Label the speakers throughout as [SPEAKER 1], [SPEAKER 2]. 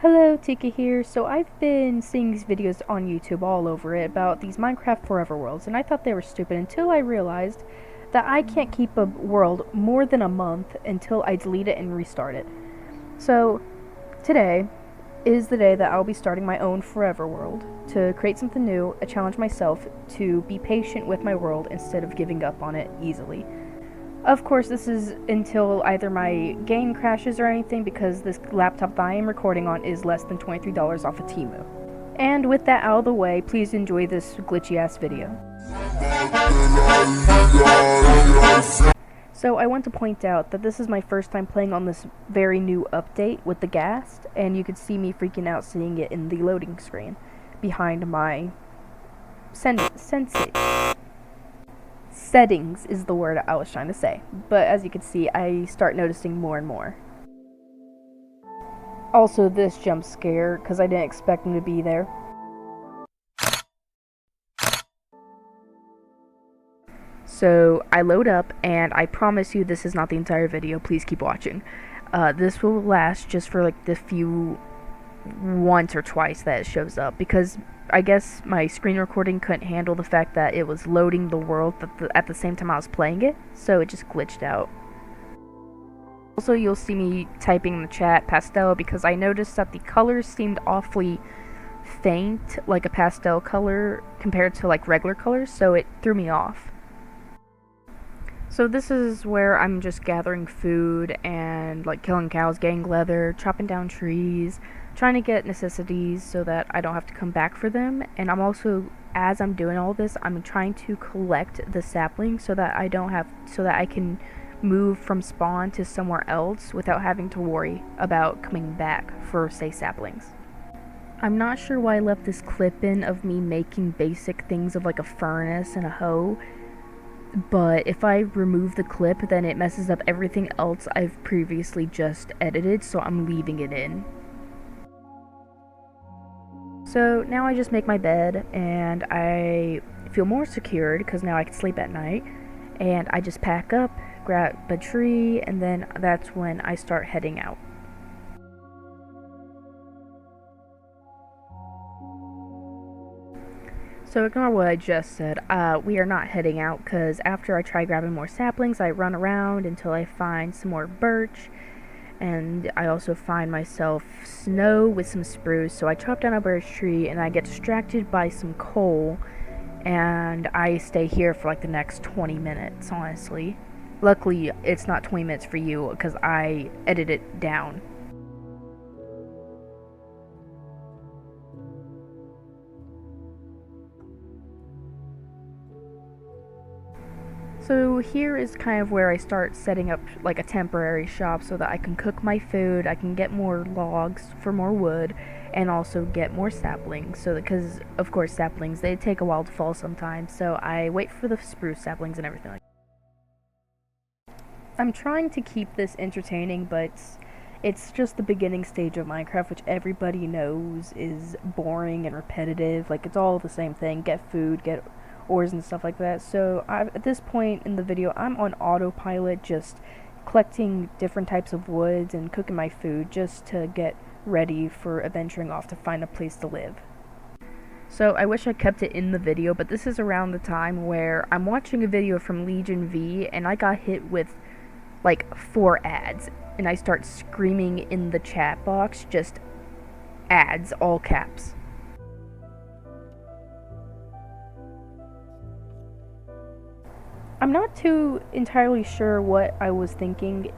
[SPEAKER 1] Hello, Tika here. So I've been seeing these videos on YouTube all over it about these Minecraft Forever worlds, and I thought they were stupid until I realized that I can't keep a world more than a month until I delete it and restart it. So today is the day that I'll be starting my own Forever world to create something new, I challenge myself to be patient with my world instead of giving up on it easily. Of course, this is until either my game crashes or anything, because this laptop that I am recording on is less than $23 off of Temu. And with that out of the way, please enjoy this glitchy ass video. So I want to point out that this is my first time playing on this very new update with the Ghast, and you could see me freaking out seeing it in the loading screen behind my settings is the word I was trying to say. But as you can see, I start noticing more and more. Also, this jump scare, because I didn't expect him to be there. So I load up, and I promise you this is not the entire video. Please keep watching. This will last just for like the few once or twice that it shows up, because I guess my screen recording couldn't handle the fact that it was loading the world at the same time I was playing it, so it just glitched out. Also, you'll see me typing in the chat pastel because I noticed that the colors seemed awfully faint, like a pastel color compared to like regular colors, so it threw me off. So this is where I'm just gathering food and like killing cows, getting leather, chopping down trees, trying to get necessities so that I don't have to come back for them. And I'm also, as I'm doing all this, I'm trying to collect the saplings so that I can move from spawn to somewhere else without having to worry about coming back for, say, saplings. I'm not sure why I left this clip in of me making basic things of like a furnace and a hoe, but if I remove the clip, then it messes up everything else I've previously just edited, so I'm leaving it in. So now I just make my bed, and I feel more secured because now I can sleep at night, and I just pack up, grab a tree, and then that's when I start heading out. So ignore what I just said. We are not heading out because after I try grabbing more saplings, I run around until I find some more birch, and I also find myself snow with some spruce. So I chop down a birch tree and I get distracted by some coal, and I stay here for like the next 20 minutes, honestly. Luckily, it's not 20 minutes for you because I edit it down. So here is kind of where I start setting up like a temporary shop so that I can cook my food, I can get more logs for more wood, and also get more saplings. So because of course saplings, they take a while to fall sometimes, so I wait for the spruce saplings and everything like that. I'm trying to keep this entertaining, but it's just the beginning stage of Minecraft, which everybody knows is boring and repetitive. Like, it's all the same thing: get food, get ores and stuff like that. So at this point in the video, I'm on autopilot, just collecting different types of woods and cooking my food just to get ready for adventuring off to find a place to live. So I wish I kept it in the video, but this is around the time where I'm watching a video from Legion V and I got hit with like 4 ads, and I start screaming in the chat box, just ads, all caps. I'm not too entirely sure what I was thinking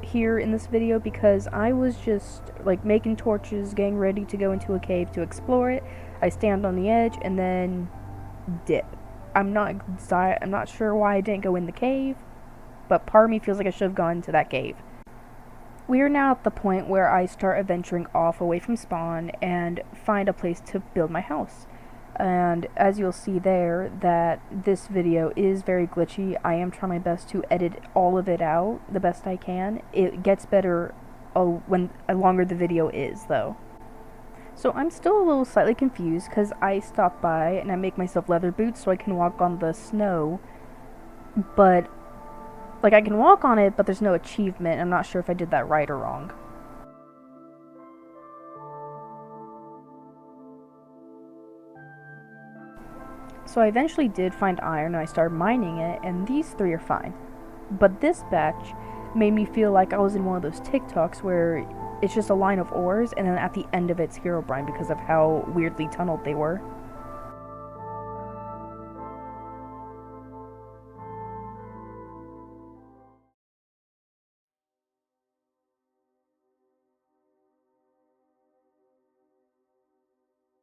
[SPEAKER 1] here in this video, because I was just like making torches, getting ready to go into a cave to explore it. I stand on the edge and then dip. I'm not sure why I didn't go in the cave, but part of me feels like I should have gone to that cave. We are now at the point where I start adventuring off away from spawn and find a place to build my house. And as you'll see there, that this video is very glitchy. I am trying my best to edit all of it out the best I can. It gets better when longer the video is, though. So I'm still a little slightly confused because I stop by and I make myself leather boots so I can walk on the snow, but like I can walk on it, but there's no achievement. I'm not sure if I did that right or wrong. So I eventually did find iron and I started mining it, and these 3 are fine. But this batch made me feel like I was in one of those TikToks where it's just a line of ores and then at the end of it's Herobrine because of how weirdly tunneled they were.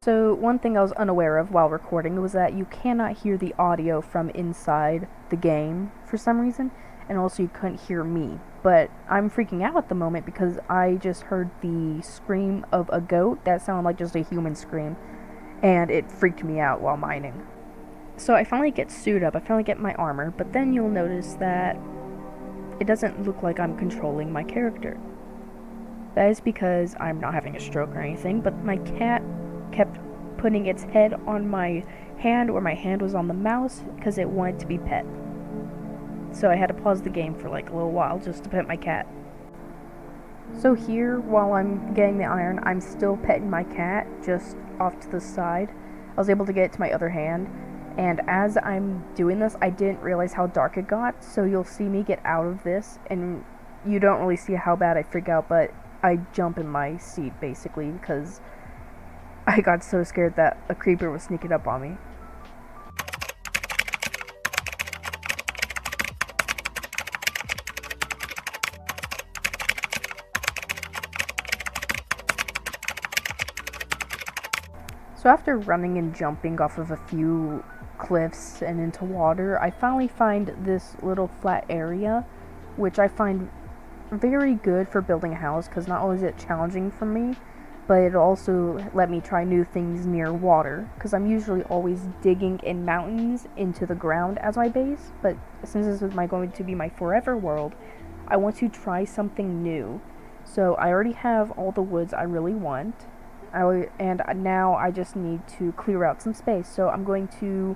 [SPEAKER 1] So one thing I was unaware of while recording was that you cannot hear the audio from inside the game for some reason, and also you couldn't hear me. But I'm freaking out at the moment because I just heard the scream of a goat that sounded like just a human scream, and it freaked me out while mining. So I finally get suited up, I finally get my armor, but then you'll notice that it doesn't look like I'm controlling my character. That is because I'm not having a stroke or anything, but my cat kept putting its head on my hand where my hand was on the mouse because it wanted to be pet. So I had to pause the game for like a little while just to pet my cat. So here, while I'm getting the iron, I'm still petting my cat just off to the side. I was able to get it to my other hand, and as I'm doing this, I didn't realize how dark it got, so you'll see me get out of this, and you don't really see how bad I freak out, but I jump in my seat basically because I got so scared that a creeper was sneaking up on me. So after running and jumping off of a few cliffs and into water, I finally find this little flat area, which I find very good for building a house because not only is it challenging for me, but it also let me try new things near water because I'm usually always digging in mountains into the ground as my base, but since this is going to be my forever world, I want to try something new. So I already have all the woods I really want, and now I just need to clear out some space. So I'm going to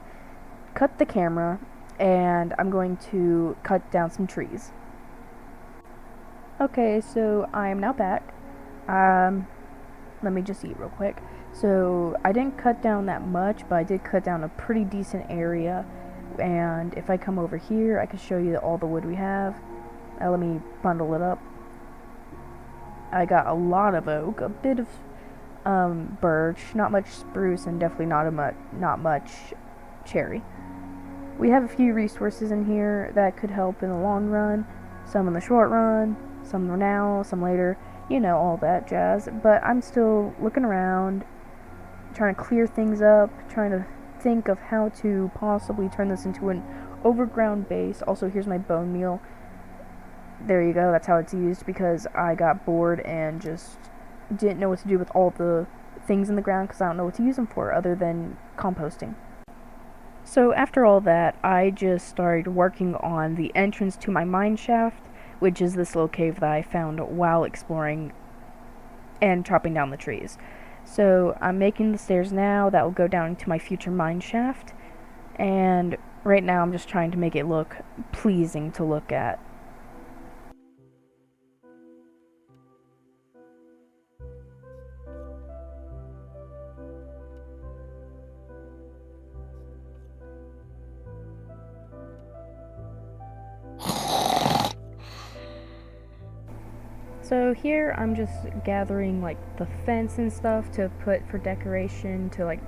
[SPEAKER 1] cut the camera and I'm going to cut down some trees. Okay, so I am now back. Let me just eat real quick. So I didn't cut down that much, but I did cut down a pretty decent area. And if I come over here, I can show you all the wood we have. Let me bundle it up. I got a lot of oak, a bit of birch, not much spruce, and definitely not much cherry. We have a few resources in here that could help in the long run, some in the short run, some now, some later, you know, all that jazz. But I'm still looking around, trying to clear things up, trying to think of how to possibly turn this into an overground base. Also, here's my bone meal. There you go, that's how it's used because I got bored and just didn't know what to do with all the things in the ground because I don't know what to use them for other than composting. So after all that, I just started working on the entrance to my mine shaft, which is this little cave that I found while exploring and chopping down the trees. So I'm making the stairs now that will go down into my future mine shaft, and right now I'm just trying to make it look pleasing to look at. So here I'm just gathering like the fence and stuff to put for decoration, to like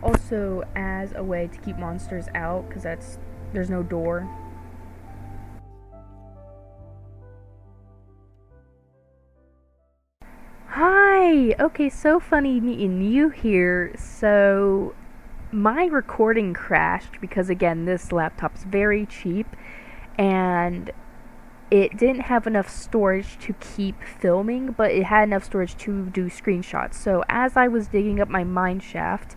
[SPEAKER 1] also as a way to keep monsters out because there's no door. Hi! Okay, so funny meeting you here. So my recording crashed because again this laptop's very cheap and it didn't have enough storage to keep filming, but it had enough storage to do screenshots. So as I was digging up my mine shaft,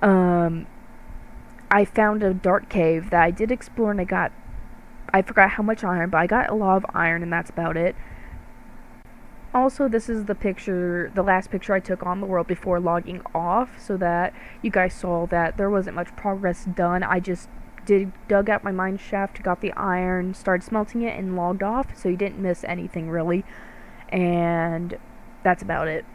[SPEAKER 1] I found a dark cave that I did explore, and I forgot how much iron, but I got a lot of iron, and that's about it. Also, this is the last picture I took on the world before logging off, so that you guys saw that there wasn't much progress done. I just dug out my mine shaft, got the iron, started smelting it, and logged off, so you didn't miss anything really. And that's about it.